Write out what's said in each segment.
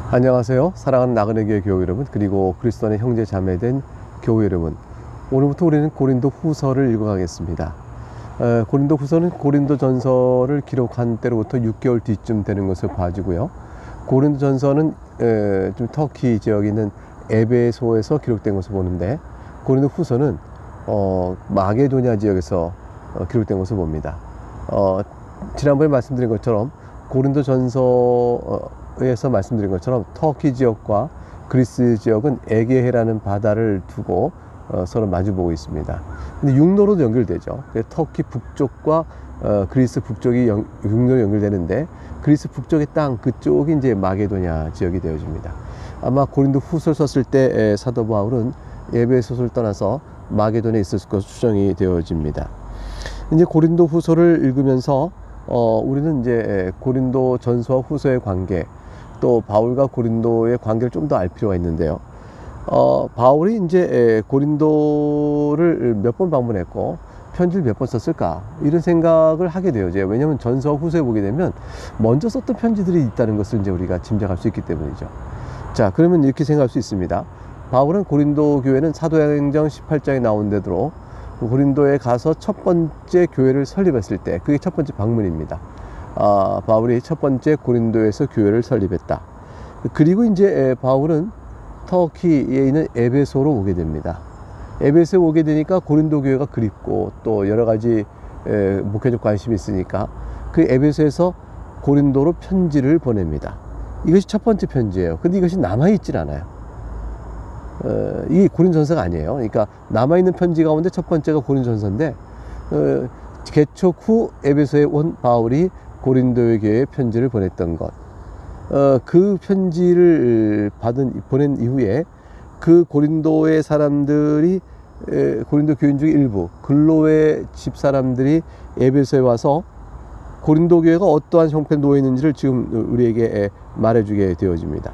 안녕하세요. 사랑하는 나그네 교회 교회 여러분, 그리고 그리스도 안의 형제 자매된 교회 여러분. 오늘부터 우리는 고린도 후서를 읽어가겠습니다. 고린도 후서는 고린도 전서를 기록한 때로부터 6개월 뒤쯤 되는 것을 봐주고요. 고린도 전서는 좀 터키 지역에 있는 에베소에서 기록된 것을 보는데, 고린도 후서는 마게도냐 지역에서 기록된 것을 봅니다. 지난번에 말씀드린 것처럼 고린도 전서에서 말씀드린 것처럼 터키 지역과 그리스 지역은 에게해라는 바다를 두고 서로 마주보고 있습니다. 근데 육로로 연결되죠. 터키 북쪽과 그리스 북쪽이 육로로 연결되는데, 그리스 북쪽의 땅 그쪽이 이제 마게도냐 지역이 되어집니다. 아마 고린도 후서를 썼을 때 사도 바울은 에베소를 떠나서 마게도냐에 있었을 것으로 추정이 되어집니다. 이제 고린도 후서를 읽으면서 우리는 이제 고린도 전서와 후서의 관계, 또 바울과 고린도의 관계를 좀 더 알 필요가 있는데요. 바울이 이제 고린도를 몇 번 방문했고 편지를 몇 번 썼을까, 이런 생각을 하게 되어요. 왜냐하면 전서 후서에 보게 되면 먼저 썼던 편지들이 있다는 것을 이제 우리가 짐작할 수 있기 때문이죠. 자, 그러면 이렇게 생각할 수 있습니다. 바울은 고린도 교회는 사도행전 18장에 나온 대로 고린도에 가서 첫 번째 교회를 설립했을 때, 그게 첫 번째 방문입니다. 바울이 첫 번째 고린도에서 교회를 설립했다. 그리고 이제 바울은 터키에 있는 에베소로 오게 됩니다. 에베소에 오게 되니까 고린도 교회가 그립고 또 여러 가지 목회적 관심이 있으니까 그 에베소에서 고린도로 편지를 보냅니다. 이것이 첫 번째 편지예요. 근데 이것이 남아있질 않아요. 이게 고린전서가 아니에요. 그러니까 남아있는 편지 가운데 첫 번째가 고린전서인데, 개척 후 에베소에 온 바울이 고린도 교회에 편지를 보냈던 것, 그 편지를 보낸 이후에 그 고린도의 사람들이, 고린도 교인 중 일부 글로의 집사람들이 에베소에 와서 고린도 교회가 어떠한 형편에 놓여 있는지를 지금 우리에게 말해주게 되어집니다.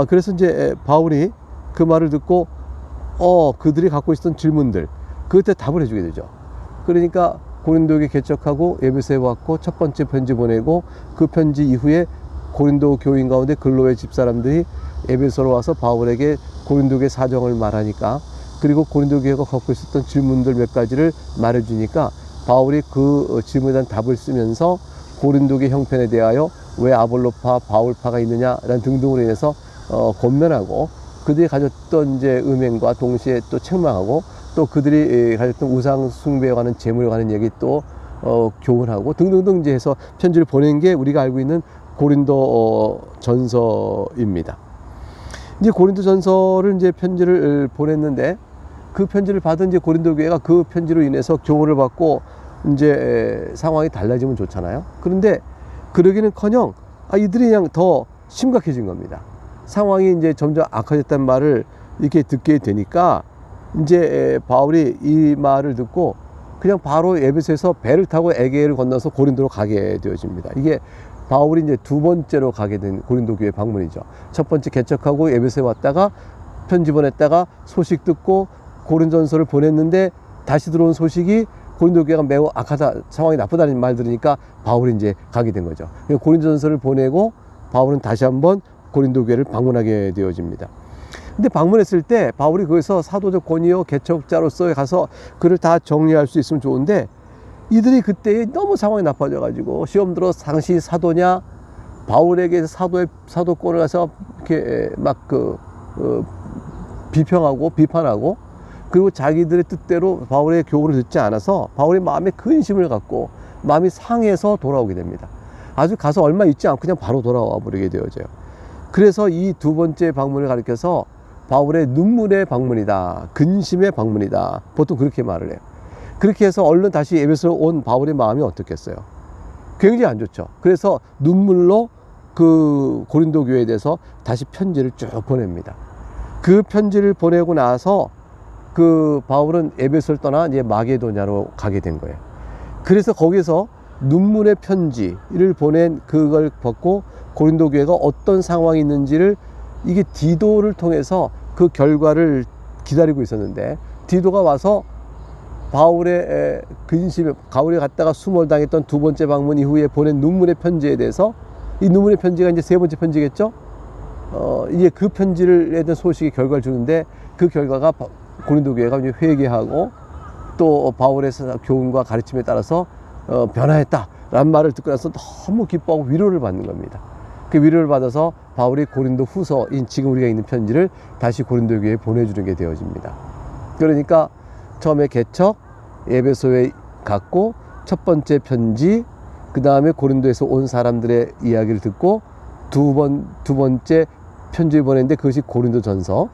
그래서 이제 바울이 그 말을 듣고 그들이 갖고 있었던 질문들, 그때 답을 해주게 되죠. 그러니까 고린도 교회 개척하고 에베소에 왔고 첫 번째 편지 보내고, 그 편지 이후에 고린도 교인 가운데 근로의 집사람들이 에베소로 와서 바울에게 고린도 교회 사정을 말하니까, 그리고 고린도 교회가 갖고 있었던 질문들 몇 가지를 말해주니까 바울이 그 질문에 대한 답을 쓰면서 고린도 교회 형편에 대하여 왜 아볼로파, 바울파가 있느냐라는 등등으로 인해서 권면하고, 그들이 가졌던 이제 음행과 동시에 또 책망하고, 또 그들이 가졌던 우상 숭배에 관한 재물에 관한 얘기 또 교훈하고 등등등 이제 해서 편지를 보낸 게 우리가 알고 있는 고린도 전서입니다. 이제 고린도 전서를 이제 편지를 보냈는데, 그 편지를 받은 이제 고린도 교회가 그 편지로 인해서 교훈을 받고 이제 상황이 달라지면 좋잖아요. 그런데 그러기는커녕 이들이 그냥 더 심각해진 겁니다. 상황이 이제 점점 악화됐다는 말을 이렇게 듣게 되니까 이제 바울이 이 말을 듣고 그냥 바로 에베소에서 배를 타고 에게해를 건너서 고린도로 가게 되어집니다. 이게 바울이 이제 두 번째로 가게 된 고린도 교회 방문이죠. 첫 번째 개척하고 에베소에 왔다가 편지 보냈다가 소식 듣고 고린전서를 보냈는데, 다시 들어온 소식이 고린도 교회가 매우 악하다, 상황이 나쁘다는 말 들으니까 바울이 이제 가게 된 거죠. 고린전서를 보내고 바울은 다시 한번 고린도 교회를 방문하게 되어집니다. 근데 방문했을 때 바울이 거기서 사도적 권위요 개척자로서 가서 그를 다 정리할 수 있으면 좋은데, 이들이 그때 너무 상황이 나빠져 가지고 시험 들어 당시 사도냐, 바울에게 사도권을 가서 이렇게 막 비평하고 비판하고, 그리고 자기들의 뜻대로 바울의 교훈을 듣지 않아서 바울의 마음에 근심을 갖고 마음이 상해서 돌아오게 됩니다. 아주 가서 얼마 있지 않고 그냥 바로 돌아와 버리게 되어져요. 그래서 이 두 번째 방문을 가리켜서 바울의 눈물의 방문이다, 근심의 방문이다, 보통 그렇게 말을 해요. 그렇게 해서 얼른 다시 에베소로 온 바울의 마음이 어떻겠어요? 굉장히 안 좋죠. 그래서 눈물로 그 고린도 교회에 대해서 다시 편지를 쭉 보냅니다. 그 편지를 보내고 나서 그 바울은 에베소를 떠나 이제 마게도냐로 가게 된 거예요. 그래서 거기서 눈물의 편지를 보낸 그걸 받고 고린도 교회가 어떤 상황이 있는지를, 이게 디도를 통해서 그 결과를 기다리고 있었는데, 디도가 와서 바울의 근심에, 바울이 갔다가 수몰당했던 두 번째 방문 이후에 보낸 눈물의 편지에 대해서, 이 눈물의 편지가 이제 세 번째 편지겠죠? 이게 그 편지를 대한 소식이 결과를 주는데 그 결과가 고린도 교회가 이제 회개하고 또 바울의 교훈과 가르침에 따라서 변화했다라는 말을 듣고 나서 너무 기뻐하고 위로를 받는 겁니다. 그 위로를 받아서 바울이 고린도 후서인 지금 우리가 있는 편지를 다시 고린도 교회에 보내주는 게 되어집니다. 그러니까 처음에 개척, 에베소에 갔고 첫 번째 편지, 그 다음에 고린도에서 온 사람들의 이야기를 듣고 두 번째 편지를 보냈는데 그것이 고린도전서.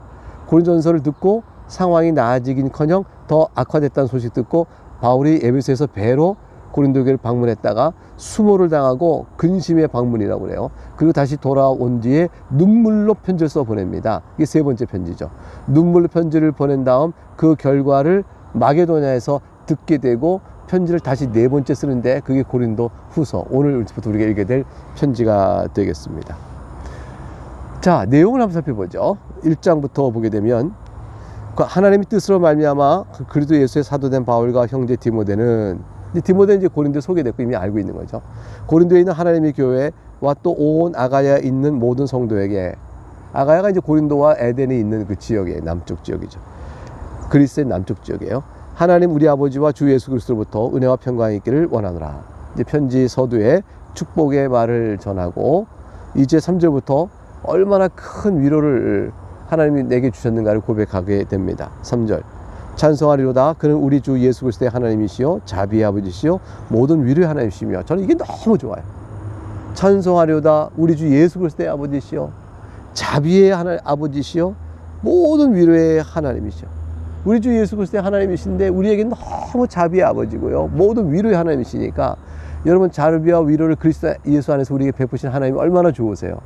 고린도전서를 듣고 상황이 나아지긴커녕 더 악화됐다는 소식 듣고 바울이 에베소에서 배로 고린도 교회를 방문했다가 수모를 당하고 근심의 방문이라고 그래요. 그리고 다시 돌아온 뒤에 눈물로 편지를 써 보냅니다. 이게 세 번째 편지죠. 눈물로 편지를 보낸 다음 그 결과를 마게도냐에서 듣게 되고 편지를 다시 네 번째 쓰는데 그게 고린도 후서, 오늘부터 우리가 읽게 될 편지가 되겠습니다. 자, 내용을 한번 살펴보죠. 1장부터 보게 되면 하나님의 뜻으로 말미암아 그리스도 예수의 사도된 바울과 형제 디모데는, 디모데는 이제 고린도에 소개됐고 이미 알고 있는 거죠. 고린도에 있는 하나님의 교회와 또 온 아가야에 있는 모든 성도에게, 아가야가 이제 고린도와 에덴에 있는 그 지역의 남쪽 지역이죠. 그리스의 남쪽 지역이에요. 하나님 우리 아버지와 주 예수 그리스도로부터 은혜와 평강이 있기를 원하노라. 이제 편지 서두에 축복의 말을 전하고 이제 3절부터 얼마나 큰 위로를 하나님이 내게 주셨는가를 고백하게 됩니다. 3절. 찬송하리로다. 그는 우리 주 예수 그리스도의 하나님이시요 자비의 아버지시요 모든 위로의 하나님이시며. 저는 이게 너무 좋아요. 찬송하리로다. 우리 주 예수 그리스도의 아버지시요 자비의 아버지시요 모든 위로의 하나님이시요. 우리 주 예수 그리스도의 하나님이신데 우리에게 너무 자비의 아버지고요 모든 위로의 하나님이시니까, 여러분 자비와 위로를 그리스도 예수 안에서 우리에게 베푸신 하나님이 얼마나 좋으세요.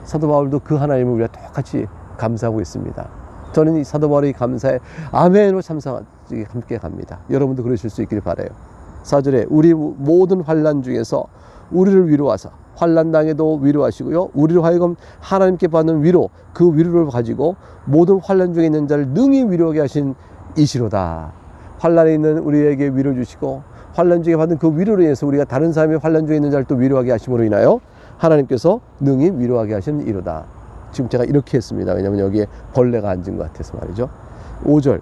사도 바울도 그 하나님을 우리가 똑같이 감사하고 있습니다. 저는 이 사도 바울의 감사에 아멘으로 참석하기 함께 갑니다. 여러분도 그러실 수 있기를 바라요. 4절에 우리 모든 환난 중에서 우리를 위로하사 환난 당에도 위로하시고요 우리를 하여금 하나님께 받는 위로, 그 위로를 가지고 모든 환난 중에 있는 자를 능히 위로하게 하신 이시로다. 환난에 있는 우리에게 위로 주시고 환난 중에 받은 그 위로로 인해서 우리가 다른 사람의 환난 중에 있는 자를 또 위로하게 하심으로 인하여 하나님께서 능히 위로하게 하시는 이로다. 지금 제가 이렇게 했습니다. 왜냐하면 여기에 벌레가 앉은 것 같아서 말이죠. 5절.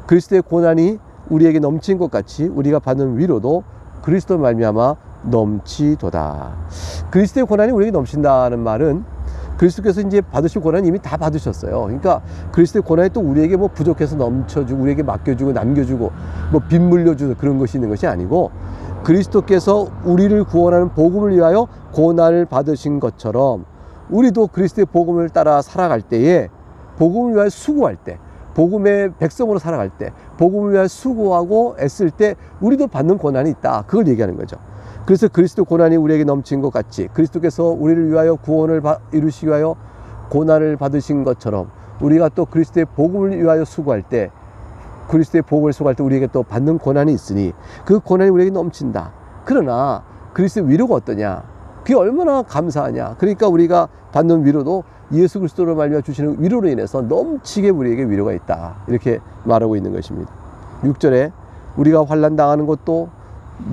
그리스도의 고난이 우리에게 넘친 것 같이 우리가 받는 위로도 그리스도 말미암아 넘치도다. 그리스도의 고난이 우리에게 넘친다는 말은 그리스도께서 이제 받으실 고난이 이미 다 받으셨어요. 그러니까 그리스도의 고난이 또 우리에게 뭐 부족해서 넘쳐주고 우리에게 맡겨주고 남겨주고 뭐 빚 물려주고 그런 것이 있는 것이 아니고, 그리스도께서 우리를 구원하는 복음을 위하여 고난을 받으신 것처럼 우리도 그리스도의 복음을 따라 살아갈 때에, 복음을 위하여 수고할 때, 복음의 백성으로 살아갈 때, 복음을 위하여 수고하고 애쓸 때 우리도 받는 고난이 있다. 그걸 얘기하는 거죠. 그래서 그리스도 고난이 우리에게 넘친 것 같이 그리스도께서 우리를 위하여 구원을 이루시기 위하여 고난을 받으신 것처럼 우리가 또 그리스도의 복음을 위하여 수고할 때, 그리스도의 복음을 수고할 때 우리에게 또 받는 고난이 있으니 그 고난이 우리에게 넘친다. 그러나 그리스도의 위로가 어떠냐? 그게 얼마나 감사하냐? 그러니까 우리가 받는 위로도 예수 그리스도로 말미암아 주시는 위로로 인해서 넘치게 우리에게 위로가 있다. 이렇게 말하고 있는 것입니다. 6절에 우리가 환난 당하는 것도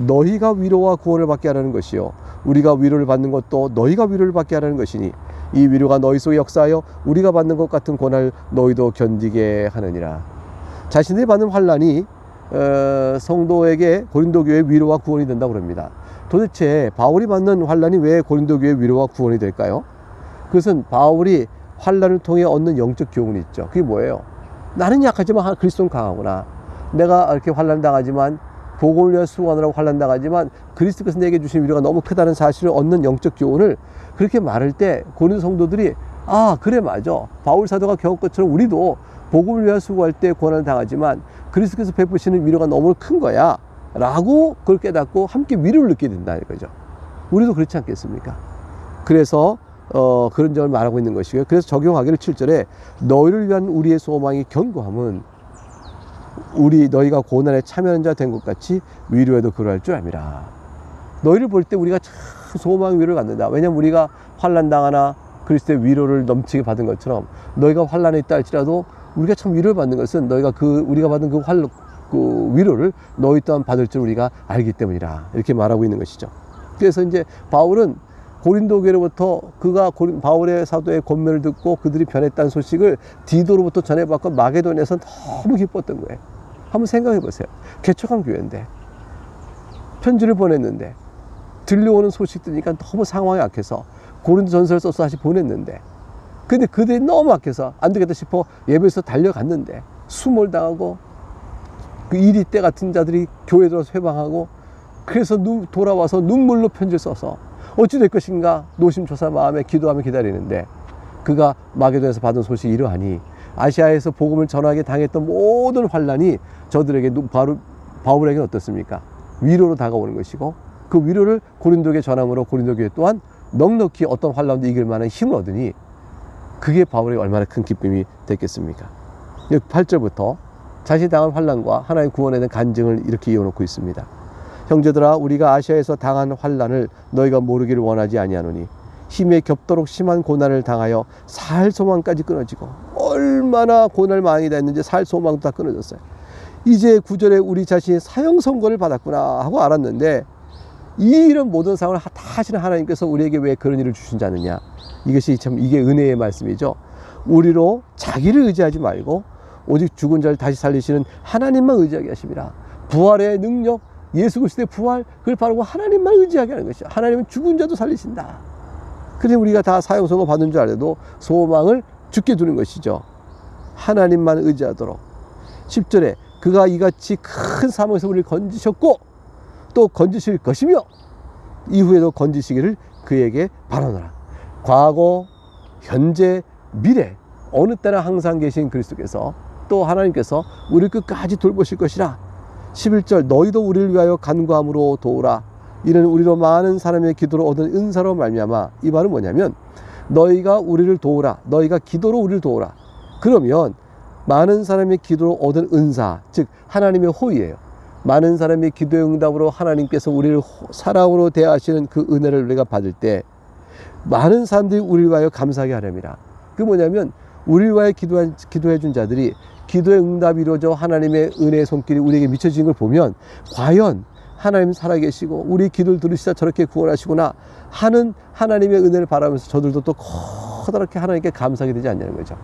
너희가 위로와 구원을 받게 하라는 것이요 우리가 위로를 받는 것도 너희가 위로를 받게 하라는 것이니 이 위로가 너희 속에 역사하여 우리가 받는 것 같은 고난을 너희도 견디게 하느니라. 자신들이 받는 환난이 성도에게 고린도 교회의 위로와 구원이 된다고 합니다. 도대체 바울이 받는 환난이 왜 고린도 교회의 위로와 구원이 될까요? 그것은 바울이 환난을 통해 얻는 영적 교훈이 있죠. 그게 뭐예요? 나는 약하지만 그리스도는 강하구나. 내가 이렇게 환난 당하지만, 복음을 위해 수고하느라고 환난 당하지만 그리스도께서 내게 주신 위로가 너무 크다는 사실을 얻는 영적 교훈을 그렇게 말할 때 고린도 성도들이 아 그래 맞아, 바울 사도가 겪은 것처럼 우리도 복음을 위해 수고할 때 고난을 당하지만 그리스도께서 베푸시는 위로가 너무 큰 거야 라고 그걸 깨닫고 함께 위로를 느끼게 된다는 거죠. 우리도 그렇지 않겠습니까? 그래서 그런 점을 말하고 있는 것이고요. 그래서 적용하기를 7절에 너희를 위한 우리의 소망이 견고함은 너희가 고난에 참여하는 자 된 것 같이 위로에도 그러할 줄 압니다. 너희를 볼 때 우리가 참 소망 위로를 갖는다. 왜냐하면 우리가 환난 당하나 그리스도의 위로를 넘치게 받은 것처럼 너희가 환난에 있다 할지라도 우리가 참 위로를 받는 것은 너희가 우리가 받은 그 위로를 너희 또한 받을 줄 우리가 알기 때문이라. 이렇게 말하고 있는 것이죠. 그래서 이제 바울은 고린도 교회로부터 바울의 사도의 권면을 듣고 그들이 변했다는 소식을 디도로부터 전해받고 마게도냐에서 너무 기뻤던 거예요. 한번 생각해 보세요. 개척한 교회인데, 편지를 보냈는데, 들려오는 소식 들으니까 너무 상황이 악해서 고린도 전서를 써서 다시 보냈는데, 근데 그들이 너무 악해서 안 되겠다 싶어 예배에서 달려갔는데 수몰 당하고, 그 이리 때 같은 자들이 교회 들어서 회방하고, 그래서 돌아와서 눈물로 편지를 써서 어찌 될 것인가 노심초사 마음에 기도하며 기다리는데, 그가 마게도에서 받은 소식이 이러하니 아시아에서 복음을 전하게 당했던 모든 환난이 저들에게 바로 바울에게는 어떻습니까? 위로로 다가오는 것이고, 그 위로를 고린도에게 전함으로 고린도 교회 또한 넉넉히 어떤 환난도 이길 만한 힘을 얻으니, 그게 바울에게 얼마나 큰 기쁨이 됐겠습니까? 8절부터 자신이 당한 환난과 하나님 구원에 대한 간증을 이렇게 이어놓고 있습니다. 형제들아, 우리가 아시아에서 당한 환난을 너희가 모르기를 원하지 아니하노니 힘에 겹도록 심한 고난을 당하여 살 소망까지 끊어지고, 얼마나 고난을 많이 당했는지 살 소망도 다 끊어졌어요. 이제 9절에 우리 자신이 사형 선고를 받았구나 하고 알았는데, 이런 모든 상황을 다 하시는 하나님께서 우리에게 왜 그런 일을 주신지 않느냐. 이것이 참, 이게 은혜의 말씀이죠. 우리로 자기를 의지하지 말고 오직 죽은 자를 다시 살리시는 하나님만 의지하게 하십니다. 부활의 능력, 예수 그리스도의 부활, 그걸 바라고 하나님만 의지하게 하는 것이죠. 하나님은 죽은 자도 살리신다. 그래서 우리가 다 사형 선고 받는 줄 알아도 소망을 죽게 두는 것이죠. 하나님만 의지하도록. 10절에 그가 이같이 큰 사망에서 우리를 건지셨고 또 건지실 것이며 이후에도 건지시기를 그에게 바라노라. 과거, 현재, 미래 어느 때나 항상 계신 그리스도께서, 또 하나님께서 우리를 끝까지 돌보실 것이라. 11절 너희도 우리를 위하여 간구함으로 도우라. 이는 우리로 많은 사람의 기도로 얻은 은사로 말미암아. 이 말은 뭐냐면, 너희가 우리를 도우라, 너희가 기도로 우리를 도우라. 그러면 많은 사람의 기도로 얻은 은사, 즉 하나님의 호의예요. 많은 사람의 기도의 응답으로 하나님께서 우리를 사랑으로 대하시는 그 은혜를 우리가 받을 때 많은 사람들이 우리를 위하여 감사하게 하렵니다. 그게 뭐냐면, 우리를 위하여 기도해 준 자들이 기도의 응답이 이루어져 하나님의 은혜의 손길이 우리에게 미쳐지는 걸 보면, 과연 하나님 살아계시고 우리 기도를 들으시다 저렇게 구원하시구나 하는 하나님의 은혜를 바라면서 저들도 또 커다랗게 하나님께 감사하게 되지 않냐는 거죠.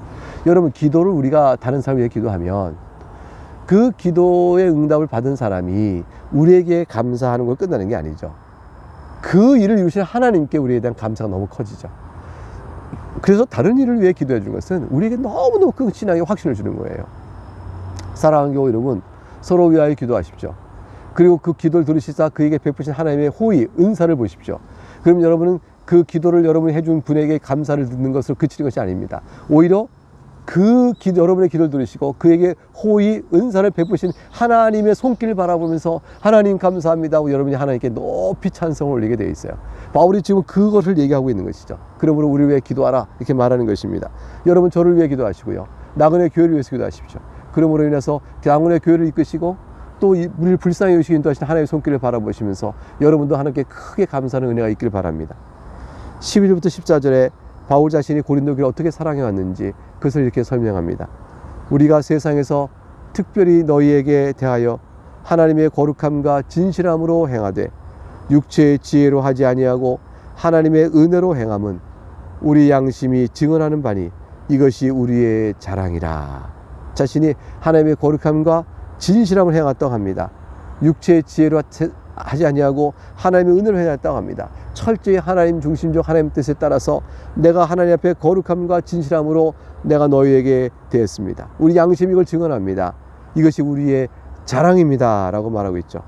여러분, 기도를 우리가 다른 사람을 위해 기도하면 그 기도의 응답을 받은 사람이 우리에게 감사하는 걸 끝나는 게 아니죠. 그 일을 이루신 하나님께 우리에 대한 감사가 너무 커지죠. 그래서 다른 일을 위해 기도해 준 것은 우리에게 너무너무 큰 신앙의 확신을 주는 거예요. 사랑하는 교우 여러분, 서로 위하여 기도하십시오. 그리고 그 기도를 들으시사 그에게 베푸신 하나님의 호의, 은사를 보십시오. 그럼 여러분은 그 기도를 여러분이 해준 분에게 감사를 듣는 것으로 그치는 것이 아닙니다. 오히려 여러분의 기도를 들으시고 그에게 호의, 은사를 베푸신 하나님의 손길을 바라보면서 하나님 감사합니다 하고 여러분이 하나님께 높이 찬송을 올리게 되어 있어요. 바울이 지금 그것을 얘기하고 있는 것이죠. 그러므로 우리를 위해 기도하라, 이렇게 말하는 것입니다. 여러분, 저를 위해 기도하시고요, 나그네 교회를 위해서 기도하십시오. 그러므로 인해서 나그네 교회를 이끄시고 또 우리를 불쌍히 여기시고 인도하시는 하나님의 손길을 바라보시면서 여러분도 하나님께 크게 감사하는 은혜가 있기를 바랍니다. 11절부터 14절에 바울 자신이 고린도 교회를 어떻게 사랑해 왔는지 그것을 이렇게 설명합니다. 우리가 세상에서 특별히 너희에게 대하여 하나님의 거룩함과 진실함으로 행하되 육체의 지혜로 하지 아니하고 하나님의 은혜로 행함은 우리 양심이 증언하는 바니 이것이 우리의 자랑이라. 자신이 하나님의 거룩함과 진실함을 행했다고 합니다. 육체의 지혜로 하지 아니하고 하나님의 은혜로 행했다고 합니다. 철저히 하나님 중심적 하나님 뜻에 따라서 내가 하나님 앞에 거룩함과 진실함으로 내가 너희에게 대했습니다. 우리 양심이 이걸 증언합니다. 이것이 우리의 자랑입니다 라고 말하고 있죠.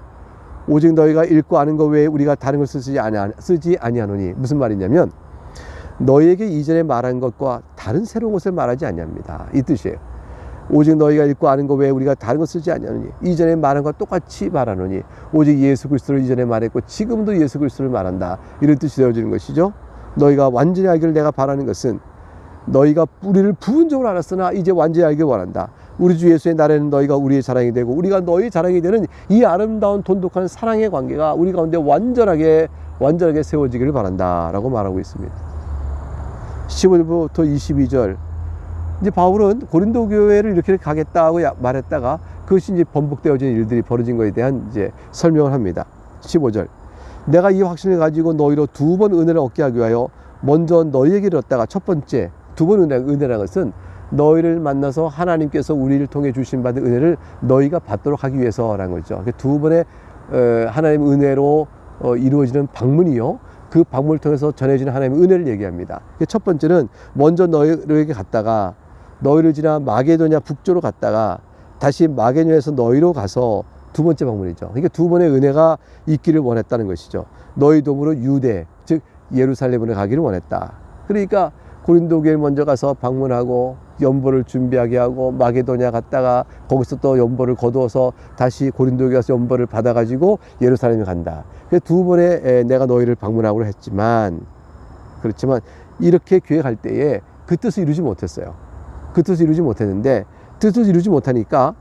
오직 너희가 읽고 아는 것 외에 우리가 다른 걸 쓰지 아니하노니. 무슨 말이냐면, 너희에게 이전에 말한 것과 다른 새로운 것을 말하지 아니합니다, 이 뜻이에요. 오직 너희가 읽고 아는 것 외에 우리가 다른 것 쓰지 아니하노니, 이전에 말한 것과 똑같이 말하노니 오직 예수 그리스도를 이전에 말했고 지금도 예수 그리스도를 말한다, 이런 뜻이 되어지는 것이죠. 너희가 완전히 알기를 내가 바라는 것은 너희가 우리를 부분적으로 알았으나 이제 완전히 알길 원한다. 우리 주 예수의 날에는 너희가 우리의 자랑이 되고 우리가 너희 자랑이 되는 이 아름다운 돈독한 사랑의 관계가 우리 가운데 완전하게 세워지기를 바란다 라고 말하고 있습니다. 15절부터 22절, 이제 바울은 고린도 교회를 이렇게 가겠다고 말했다가 그것이 이제 번복되어진 일들이 벌어진 것에 대한 이제 설명을 합니다. 15절, 내가 이 확신을 가지고 너희로 두 번 은혜를 얻게 하기 위하여 먼저 너희에게 이르렀다가, 첫 번째 두 번 은혜라는 것은 너희를 만나서 하나님께서 우리를 통해 주신 받은 은혜를 너희가 받도록 하기 위해서라는 거죠. 두 번의 하나님 은혜로 이루어지는 방문이요, 그 방문을 통해서 전해지는 하나님의 은혜를 얘기합니다. 첫 번째는 먼저 너희에게 갔다가 너희를 지나 마게도냐 북쪽으로 갔다가 다시 마게도냐에서 너희로 가서 두 번째 방문이죠. 그러니까 두 번의 은혜가 있기를 원했다는 것이죠. 너희 도무로 유대, 즉 예루살렘으로 가기를 원했다. 그러니까 고린도 교회를 먼저 가서 방문하고 연보를 준비하게 하고 마게도냐 갔다가 거기서 또 연보를 거두어서 다시 고린도 교회 가서 연보를 받아가지고 예루살렘에 간다. 두 번에 내가 너희를 방문하고 했지만, 그렇지만 이렇게 교회 갈 때에 그 뜻을 이루지 못했어요. 그 뜻을 이루지 못했는데, 뜻을 이루지 못하니까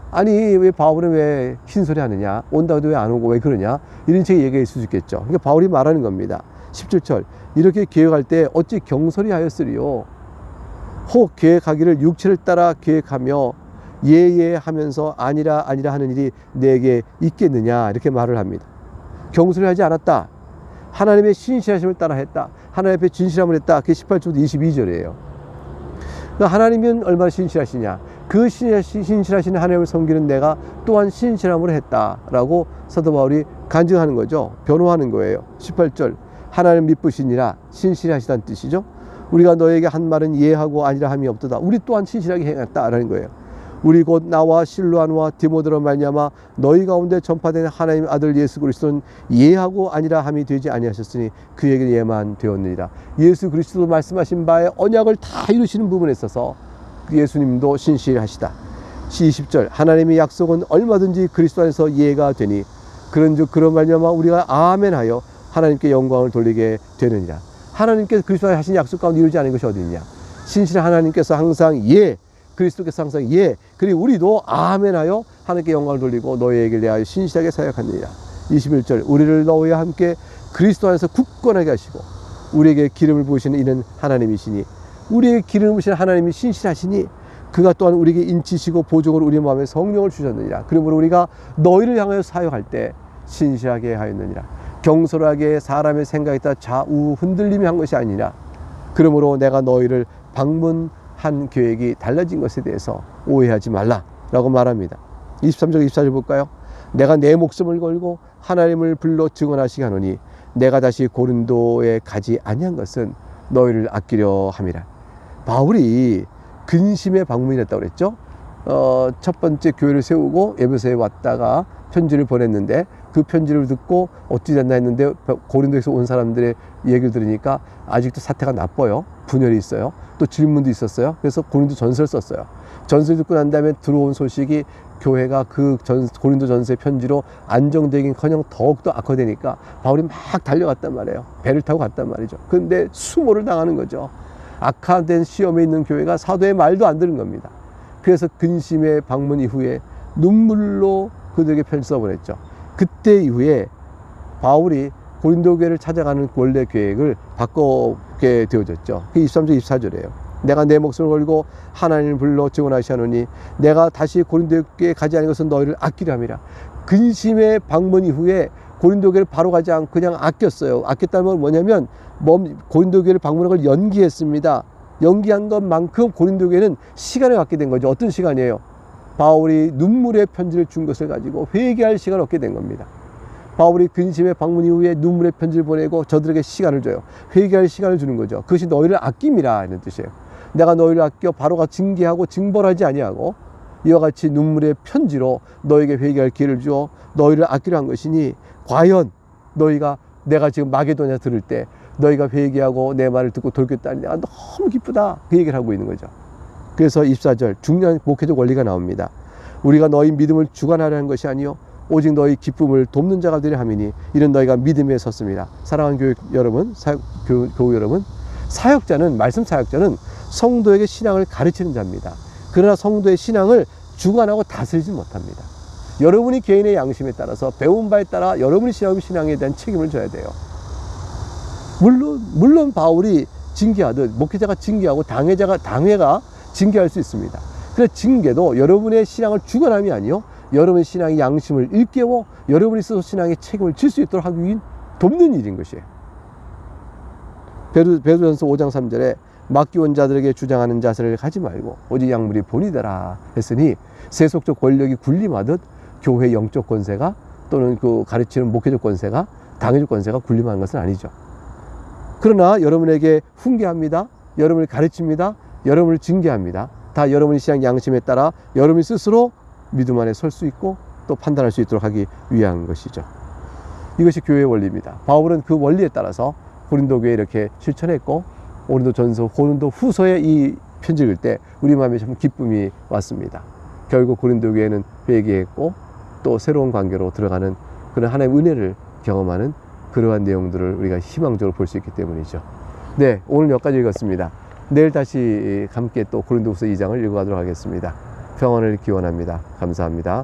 아니 왜 바울은 왜 흰소리 하느냐, 온다고 해도 왜 안 오고 왜 그러냐, 이런 식의 얘기가 있을 수 있겠죠. 그러니까 바울이 말하는 겁니다. 17절, 이렇게 계획할 때 어찌 경솔히 하였으리요. 혹 계획하기를 육체를 따라 계획하며 예하면서 아니라 하는 일이 내게 있겠느냐, 이렇게 말을 합니다. 경솔히 하지 않았다. 하나님의 신실하심을 따라 했다. 하나님 앞에 진실함을 했다. 그게 18절부터 22절이에요. 하나님은 얼마나 신실하시냐, 그 신실하신 하나님을 섬기는 내가 또한 신실함으로 했다라고 사도 바울이 간증하는 거죠. 변호하는 거예요. 18절, 하나님 미쁘시니라, 신실하시다는 뜻이죠. 우리가 너에게 한 말은 예하고 아니라 함이 없도다. 우리 또한 신실하게 행했다라는 거예요. 우리 곧 나와 실로아노와 디모데로 말미암아 너희 가운데 전파된 하나님 아들 예수 그리스도는 예하고 아니라 함이 되지 아니하셨으니 그에게 예만 되었느니라. 예수 그리스도 말씀하신 바에 언약을 다 이루시는 부분에 있어서 예수님도 신실하시다. 20절, 하나님의 약속은 얼마든지 그리스도 안에서 예가 되니 그런즉 그런 말미암아 우리가 아멘하여 하나님께 영광을 돌리게 되느니라. 하나님께서 그리스도 안에 하신 약속 가운데 이루지 않은 것이 어디 있냐. 신실한 하나님께서 항상 예, 그리스도께서 항상 예, 그리고 우리도 아멘하여 하나님께 영광을 돌리고 너희에게 대하여 신실하게 사역하느니라. 21절, 우리를 너희와 함께 그리스도 안에서 굳건하게 하시고 우리에게 기름을 부으시는 이는 하나님이시니, 우리에게 기름을 부으시는 하나님이 신실하시니 그가 또한 우리에게 인치시고 보증으로 우리 마음에 성령을 주셨느니라. 그러므로 우리가 너희를 향하여 사역할 때 신실하게 하였느니라. 경솔하게 사람의 생각에 따라 좌우 흔들림이 한 것이 아니라, 그러므로 내가 너희를 방문한 계획이 달라진 것에 대해서 오해하지 말라라고 말합니다. 23절 24절 볼까요? 내가 내 목숨을 걸고 하나님을 불러 증언하시게 하노니 내가 다시 고린도에 가지 아니한 것은 너희를 아끼려 함이라. 바울이 근심의 방문이 됐다고 그랬죠. 첫 번째 교회를 세우고 에베소에 왔다가 편지를 보냈는데 그 편지를 듣고 어찌 됐나 했는데 고린도에서 온 사람들의 얘기를 들으니까 아직도 사태가 나빠요. 분열이 있어요. 또 질문도 있었어요. 그래서 고린도 전서를 썼어요. 전서를 듣고 난 다음에 들어온 소식이 교회가 그 고린도 전서의 편지로 안정되긴커녕 더욱더 악화되니까 바울이 막 달려갔단 말이에요. 배를 타고 갔단 말이죠. 근데 수모를 당하는 거죠. 악화된 시험에 있는 교회가 사도의 말도 안 들은 겁니다. 그래서 근심의 방문 이후에 눈물로 그들에게 편지 써보냈죠. 그때 이후에 바울이 고린도 교회를 찾아가는 원래 계획을 바꾸게 되어졌죠. 23절 24절이에요. 내가 내 목숨을 걸고 하나님을 불러 증언하시노니 내가 다시 고린도 교회에 가지 않은 것은 너희를 아끼려 함이라. 근심의 방문 이후에 고린도 교회를 바로 가지 않고 그냥 아꼈어요. 아꼈다는 건 뭐냐면 고린도 교회를 방문한 걸 연기했습니다. 연기한 것만큼 고린도 교회는 시간을 갖게 된 거죠. 어떤 시간이에요? 바울이 눈물의 편지를 준 것을 가지고 회개할 시간을 얻게 된 겁니다. 바울이 근심의 방문 이후에 눈물의 편지를 보내고 저들에게 시간을 줘요. 회개할 시간을 주는 거죠. 그것이 너희를 아낌이라 이런 뜻이에요. 내가 너희를 아껴 바로가 징계하고 징벌하지 아니하고 이와 같이 눈물의 편지로 너에게 회개할 기회를 주어 너희를 아끼려 한 것이니 과연 너희가 내가 지금 마게도냐 들을 때 너희가 회개하고 내 말을 듣고 돌겠다니 내가 너무 기쁘다, 그 얘기를 하고 있는 거죠. 그래서 24절 중요한 목회적 원리가 나옵니다. 우리가 너희 믿음을 주관하려 한 것이 아니요 오직 너희 기쁨을 돕는 자가 되려 함이니 이는 너희가 믿음에 섰습니다. 사랑하는 교육 여러분, 교우 여러분, 사역자는, 말씀 사역자는 성도에게 신앙을 가르치는 자입니다. 그러나 성도의 신앙을 주관하고 다스리지 못합니다. 여러분이 개인의 양심에 따라서 배운 바에 따라 여러분의 신앙에 대한 책임을 져야 돼요. 물론 바울이 징계하듯 목회자가 징계하고 당회가 징계할 수 있습니다. 그래서 징계도 여러분의 신앙을 주관함이 아니요 여러분의 신앙의 양심을 일깨워 여러분이 스스로 신앙의 책임을 질 수 있도록 하기 위한 돕는 일인 것이에요. 베드로전서 5장 3절에 맡기온 자들에게 주장하는 자세를 가지 말고 오직 약물이 본이 되라 했으니 세속적 권력이 군림하듯 교회 영적 권세가 또는 그 가르치는 목회적 권세가 당회적 권세가 군림하는 것은 아니죠. 그러나 여러분에게 훈계합니다. 여러분을 가르칩니다. 여러분을 징계합니다. 다 여러분의 신앙 양심에 따라 여러분이 스스로 믿음 안에 설 수 있고 또 판단할 수 있도록 하기 위한 것이죠. 이것이 교회의 원리입니다. 바울은 그 원리에 따라서 고린도 교회에 이렇게 실천했고 고린도 후서에 이 편지를 읽을 때 우리 마음에 참 기쁨이 왔습니다. 결국 고린도 교회는 회개했고 또 새로운 관계로 들어가는 그런 하나님의 은혜를 경험하는 그러한 내용들을 우리가 희망적으로 볼 수 있기 때문이죠. 네, 오늘 여기까지 읽었습니다. 내일 다시 함께 또 고린도후서 2장을 읽어가도록 하겠습니다. 평안을 기원합니다. 감사합니다.